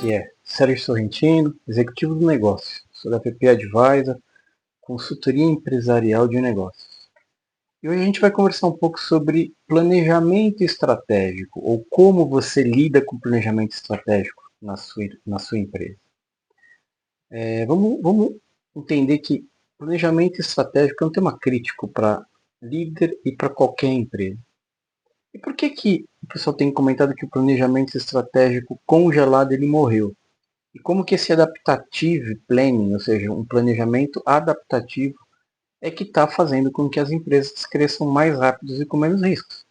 Aqui é Sérgio Sorrentino, executivo do negócio. Sou da PP Advisor, consultoria empresarial de negócios. E hoje a gente vai conversar um pouco sobre planejamento estratégico, ou como você lida com planejamento estratégico na sua empresa. Vamos entender que planejamento estratégico é um tema crítico para líder e para qualquer empresa. E por que o pessoal tem comentado que o planejamento estratégico congelado ele morreu? E como que esse adaptative planning, ou seja, um planejamento adaptativo, é que está fazendo com que as empresas cresçam mais rápidos e com menos riscos.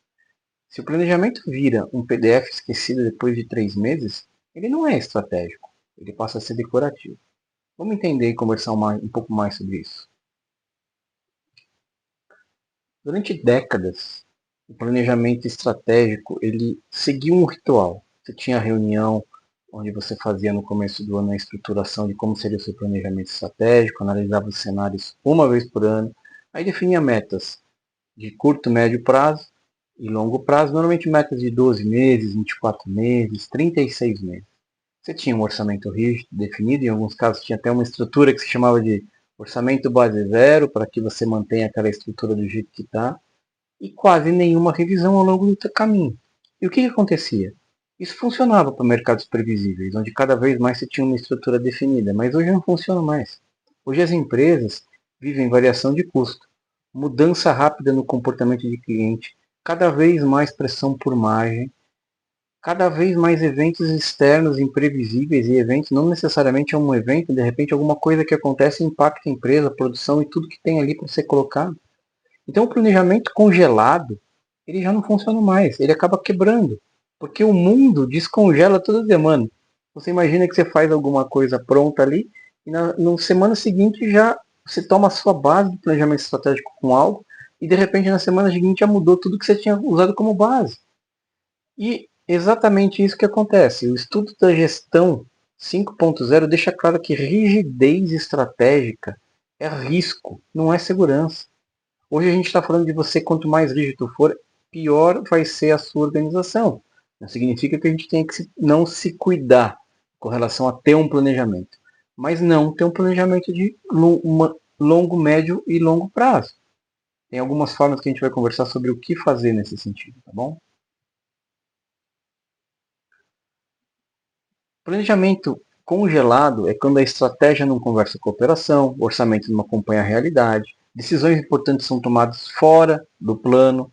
Se o planejamento vira um PDF esquecido depois de 3 meses, ele não é estratégico, ele passa a ser decorativo. Vamos entender e conversar um pouco mais sobre isso. Durante décadas, o planejamento estratégico ele seguiu um ritual. Você tinha reunião onde você fazia no começo do ano a estruturação de como seria o seu planejamento estratégico, analisava os cenários uma vez por ano, aí definia metas de curto, médio prazo e longo prazo, normalmente metas de 12 meses, 24 meses, 36 meses. Você tinha um orçamento rígido, definido, em alguns casos tinha até uma estrutura que se chamava de orçamento base zero, para que você mantenha aquela estrutura do jeito que está, e quase nenhuma revisão ao longo do caminho. E o que acontecia? Isso funcionava para mercados previsíveis, onde cada vez mais se tinha uma estrutura definida, mas hoje não funciona mais. Hoje as empresas vivem variação de custo, mudança rápida no comportamento de cliente, cada vez mais pressão por margem, cada vez mais eventos externos imprevisíveis, e eventos não necessariamente é um evento, de repente alguma coisa que acontece impacta a empresa, a produção e tudo que tem ali para ser colocado. Então o planejamento congelado, ele já não funciona mais, ele acaba quebrando, porque o mundo descongela toda semana. Você imagina que você faz alguma coisa pronta ali, e na semana seguinte já você toma a sua base do planejamento estratégico com algo, e de repente na semana seguinte já mudou tudo que você tinha usado como base. E exatamente isso que acontece. O estudo da gestão 5.0 deixa claro que rigidez estratégica é risco, não é segurança. Hoje a gente está falando de você, quanto mais rígido for, pior vai ser a sua organização. Não significa que a gente tenha que não se cuidar com relação a ter um planejamento, mas não ter um planejamento de longo, médio e longo prazo. Tem algumas formas que a gente vai conversar sobre o que fazer nesse sentido, tá bom? Planejamento congelado é quando a estratégia não conversa com a operação, o orçamento não acompanha a realidade, decisões importantes são tomadas fora do plano,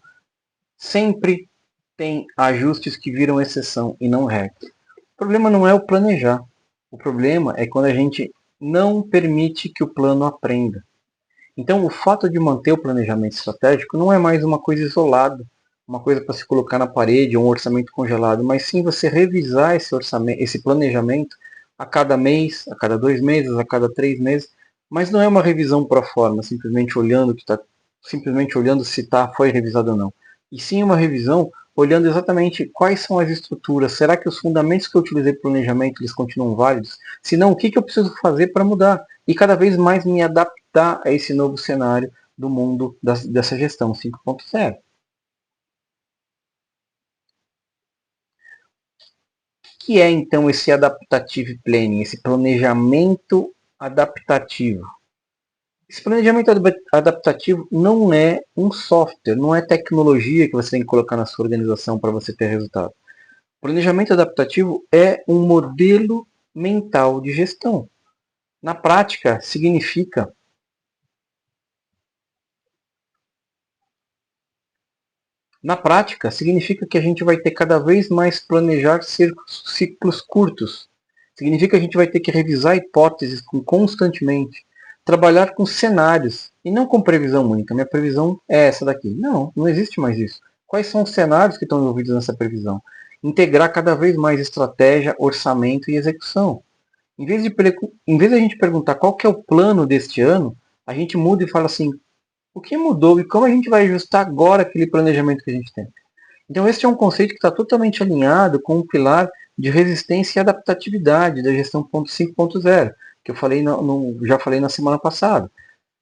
sempre tem ajustes que viram exceção e não regra. O problema não é o planejar. O problema é quando a gente não permite que o plano aprenda. Então, o fato de manter o planejamento estratégico não é mais uma coisa isolada, uma coisa para se colocar na parede, ou um orçamento congelado, mas sim você revisar esse planejamento a cada mês, a cada 2 meses, a cada 3 meses, mas não é uma revisão pro forma, simplesmente olhando se foi revisado ou não. E sim uma revisão olhando exatamente quais são as estruturas, será que os fundamentos que eu utilizei para o planejamento eles continuam válidos? Se não, o que eu preciso fazer para mudar? E cada vez mais me adaptar a esse novo cenário do mundo dessa gestão 5.0. O que é então esse adaptative planning, esse planejamento adaptativo? Esse planejamento adaptativo não é um software, não é tecnologia que você tem que colocar na sua organização para você ter resultado. O planejamento adaptativo é um modelo mental de gestão. Na prática, significa que a gente vai ter cada vez mais planejar ciclos curtos. Significa que a gente vai ter que revisar hipóteses constantemente, trabalhar com cenários e não com previsão única. Minha previsão é essa daqui. Não, não existe mais isso. Quais são os cenários que estão envolvidos nessa previsão? Integrar cada vez mais estratégia, orçamento e execução. Em vez de a gente perguntar qual que é o plano deste ano, a gente muda e fala assim, o que mudou e como a gente vai ajustar agora aquele planejamento que a gente tem. Então esse é um conceito que está totalmente alinhado com o pilar de resistência e adaptatividade da gestão 5.0, que eu já falei na semana passada.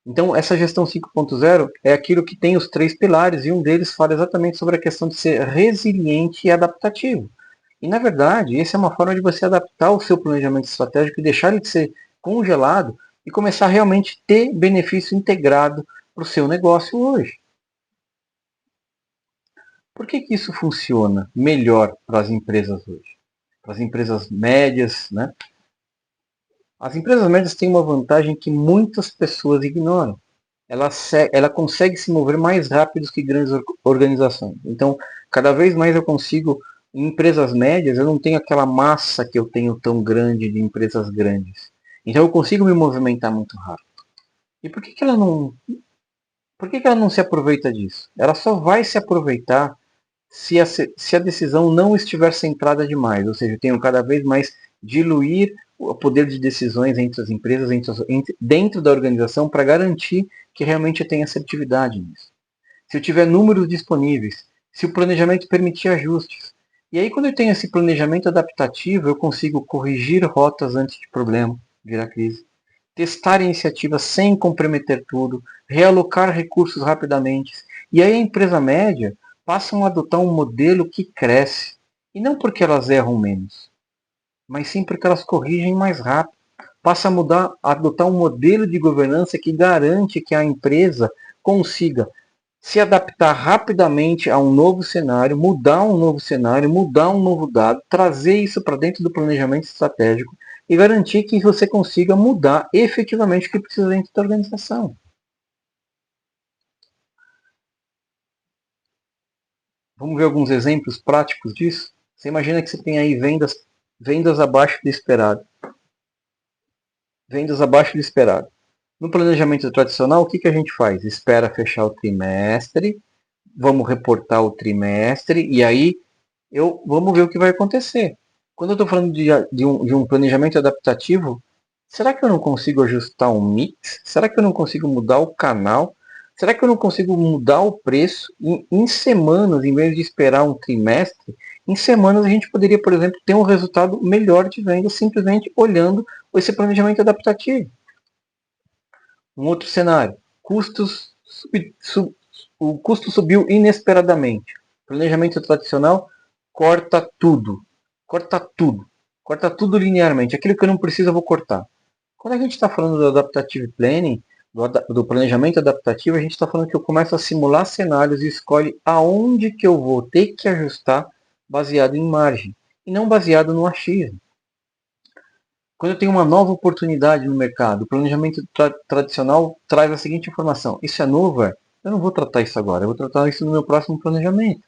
Então essa gestão 5.0 é aquilo que tem os 3 pilares, e um deles fala exatamente sobre a questão de ser resiliente e adaptativo. E, na verdade, essa é uma forma de você adaptar o seu planejamento estratégico e deixar ele de ser congelado e começar a realmente ter benefício integrado para o seu negócio hoje. Por que isso funciona melhor para as empresas hoje? Para as empresas médias, né? As empresas médias têm uma vantagem que muitas pessoas ignoram. Ela consegue se mover mais rápido que grandes organizações. Então, cada vez mais eu consigo, em empresas médias, eu não tenho aquela massa que eu tenho tão grande de empresas grandes. Então, eu consigo me movimentar muito rápido. E por que ela não se aproveita disso? Ela só vai se aproveitar se a decisão não estiver centrada demais, ou seja, eu tenho cada vez mais diluir o poder de decisões entre as empresas, dentro da organização, para garantir que realmente eu tenha assertividade nisso. Se eu tiver números disponíveis, se o planejamento permitir ajustes. E aí, quando eu tenho esse planejamento adaptativo, eu consigo corrigir rotas antes de problema virar crise, testar iniciativas sem comprometer tudo, realocar recursos rapidamente. E aí a empresa média passa a adotar um modelo que cresce. E não porque elas erram menos, mas sim porque elas corrigem mais rápido. Passa a adotar um modelo de governança que garante que a empresa consiga se adaptar rapidamente a um novo cenário, mudar um novo dado, trazer isso para dentro do planejamento estratégico e garantir que você consiga mudar efetivamente o que precisa dentro da organização. Vamos ver alguns exemplos práticos disso? Você imagina que você tem aí vendas abaixo do esperado. Vendas abaixo do esperado. No planejamento tradicional, o que a gente faz? Espera fechar o trimestre, vamos reportar o trimestre e aí vamos ver o que vai acontecer. Quando eu estou falando de um planejamento adaptativo, será que eu não consigo ajustar um mix? Será que eu não consigo mudar o canal? Será que eu não consigo mudar o preço? Em semanas, em vez de esperar um trimestre, em semanas a gente poderia, por exemplo, ter um resultado melhor de venda simplesmente olhando esse planejamento adaptativo. Um outro cenário, o custo subiu inesperadamente. Planejamento tradicional corta tudo. Corta tudo. Corta tudo linearmente. Aquilo que eu não preciso eu vou cortar. Quando a gente está falando do adaptative planning, do planejamento adaptativo, a gente está falando que eu começo a simular cenários e escolhe aonde que eu vou ter que ajustar baseado em margem e não baseado no achismo. Quando eu tenho uma nova oportunidade no mercado, o planejamento tradicional traz a seguinte informação: isso é novo? Eu não vou tratar isso agora, eu vou tratar isso no meu próximo planejamento.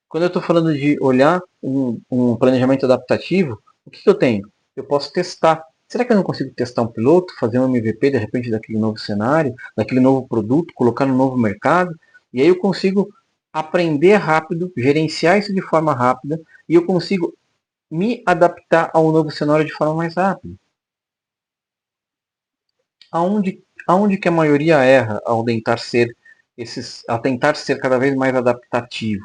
Quando eu estou falando de olhar um planejamento adaptativo, o que eu tenho? Eu posso testar. Será que eu não consigo testar um piloto, fazer um MVP de repente daquele novo cenário, daquele novo produto, colocar no novo mercado? E aí eu consigo aprender rápido, gerenciar isso de forma rápida e eu consigo me adaptar ao novo cenário de forma mais rápida. Aonde que a maioria erra ao tentar ser cada vez mais adaptativo?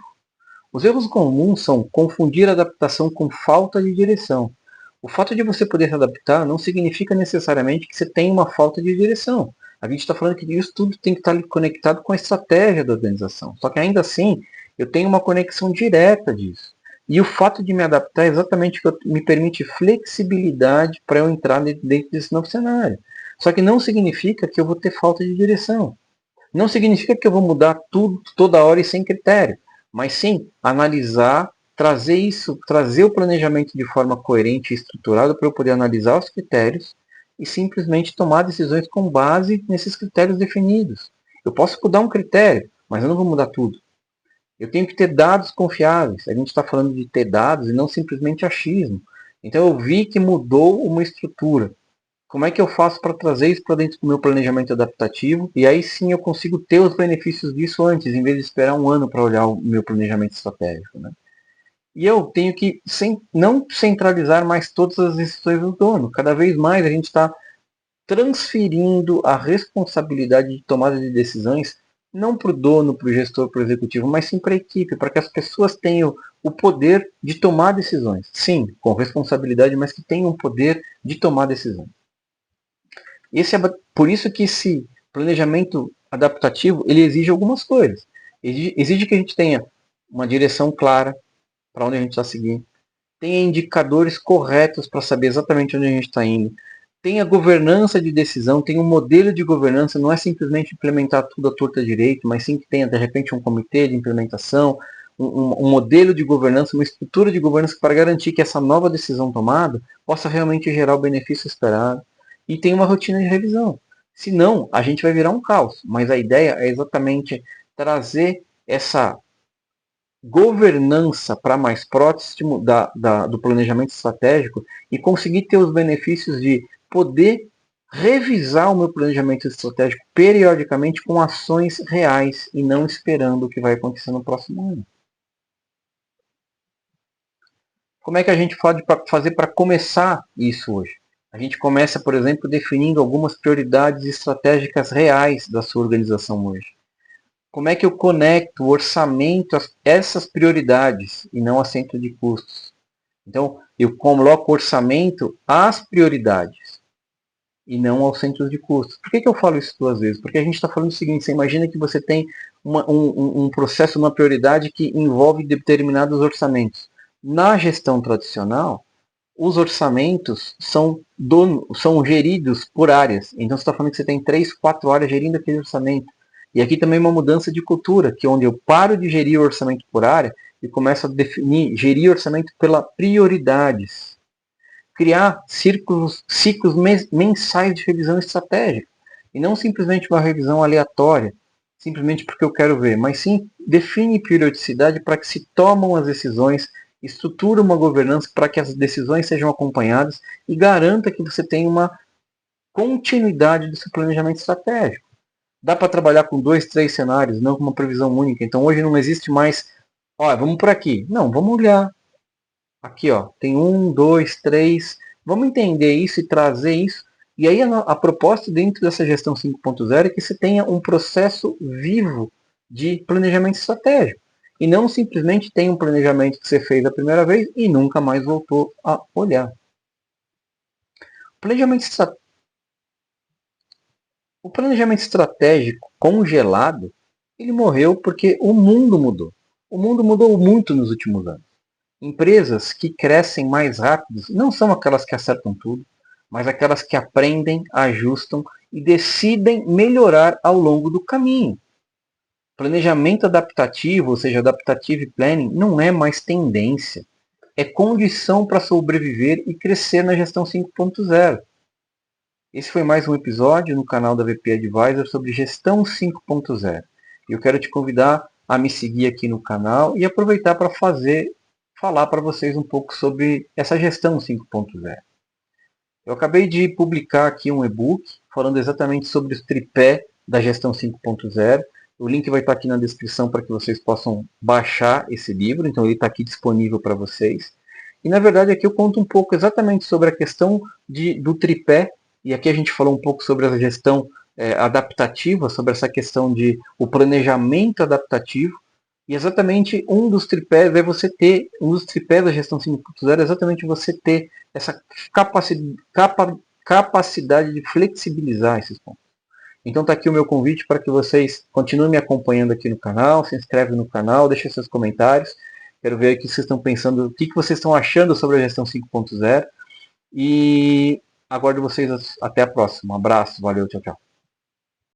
Os erros comuns são confundir adaptação com falta de direção. O fato de você poder se adaptar não significa necessariamente que você tem uma falta de direção. A gente está falando que isso tudo tem que estar conectado com a estratégia da organização. Só que ainda assim, eu tenho uma conexão direta disso. E o fato de me adaptar é exatamente o que me permite flexibilidade para eu entrar dentro desse novo cenário. Só que não significa que eu vou ter falta de direção. Não significa que eu vou mudar tudo toda hora e sem critério, mas sim analisar, trazer o planejamento de forma coerente e estruturada para eu poder analisar os critérios e simplesmente tomar decisões com base nesses critérios definidos. Eu posso mudar um critério, mas eu não vou mudar tudo. Eu tenho que ter dados confiáveis. A gente está falando de ter dados e não simplesmente achismo. Então eu vi que mudou uma estrutura. Como é que eu faço para trazer isso para dentro do meu planejamento adaptativo? E aí sim eu consigo ter os benefícios disso antes, em vez de esperar um ano para olhar o meu planejamento estratégico. Né? E eu tenho que não centralizar mais todas as decisões do dono. Cada vez mais a gente está transferindo a responsabilidade de tomada de decisões não para o dono, para o gestor, para o executivo, mas sim para a equipe, para que as pessoas tenham o poder de tomar decisões. Sim, com responsabilidade, mas que tenham o poder de tomar decisões. Por isso que esse planejamento adaptativo ele exige algumas coisas. Exige que a gente tenha uma direção clara para onde a gente está seguindo. tenha indicadores corretos para saber exatamente onde a gente está indo, tenha governança de decisão, tenha um modelo de governança, não é simplesmente implementar tudo à torta direito, mas sim que tenha, de repente, um comitê de implementação, um modelo de governança, uma estrutura de governança para garantir que essa nova decisão tomada possa realmente gerar o benefício esperado e tenha uma rotina de revisão. Senão, a gente vai virar um caos, mas a ideia é exatamente trazer essa governança para mais próximo do planejamento estratégico e conseguir ter os benefícios de poder revisar o meu planejamento estratégico periodicamente com ações reais e não esperando o que vai acontecer no próximo ano. Como é que a gente pode fazer para começar isso hoje? A gente começa, por exemplo, definindo algumas prioridades estratégicas reais da sua organização hoje. Como é que eu conecto o orçamento a essas prioridades e não a centro de custos? Então, eu coloco orçamento às prioridades e não aos centros de custos. Por que eu falo isso duas vezes? Porque a gente está falando o seguinte, você imagina que você tem um processo, uma prioridade que envolve determinados orçamentos. Na gestão tradicional, os orçamentos são geridos por áreas. Então você está falando que você tem 3, 4 áreas gerindo aquele orçamento. E aqui também uma mudança de cultura, que é onde eu paro de gerir o orçamento por área e começo a gerir orçamento pela prioridades. Criar ciclos mensais de revisão estratégica. E não simplesmente uma revisão aleatória, simplesmente porque eu quero ver, mas sim define periodicidade para que se tomam as decisões, estrutura uma governança para que as decisões sejam acompanhadas e garanta que você tenha uma continuidade do seu planejamento estratégico. Dá para trabalhar com 2, 3 cenários, não com uma previsão única. Então hoje não existe mais, ó, vamos por aqui. Não, vamos olhar. Aqui, ó, tem 1, 2, 3. Vamos entender isso e trazer isso. E aí a proposta dentro dessa gestão 5.0 é que você tenha um processo vivo de planejamento estratégico. E não simplesmente tem um planejamento que você fez a primeira vez e nunca mais voltou a olhar. O planejamento estratégico congelado, ele morreu porque o mundo mudou. O mundo mudou muito nos últimos anos. Empresas que crescem mais rápido não são aquelas que acertam tudo, mas aquelas que aprendem, ajustam e decidem melhorar ao longo do caminho. Planejamento adaptativo, ou seja, adaptative planning, não é mais tendência. É condição para sobreviver e crescer na gestão 5.0. Esse foi mais um episódio no canal da VP Advisor sobre gestão 5.0. Eu quero te convidar a me seguir aqui no canal e aproveitar para falar para vocês um pouco sobre essa gestão 5.0. Eu acabei de publicar aqui um e-book falando exatamente sobre o tripé da gestão 5.0. O link vai estar aqui na descrição para que vocês possam baixar esse livro, então ele está aqui disponível para vocês. E na verdade aqui eu conto um pouco exatamente sobre a questão do tripé, e aqui a gente falou um pouco sobre a gestão adaptativa, sobre essa questão de o planejamento adaptativo. E exatamente um dos tripés da gestão 5.0 é exatamente você ter essa capacidade de flexibilizar esses pontos. Então está aqui o meu convite para que vocês continuem me acompanhando aqui no canal, se inscreve no canal, deixe seus comentários. Quero ver o que vocês estão pensando, o que vocês estão achando sobre a gestão 5.0. E aguardo vocês até a próxima. Um abraço, valeu, tchau, tchau.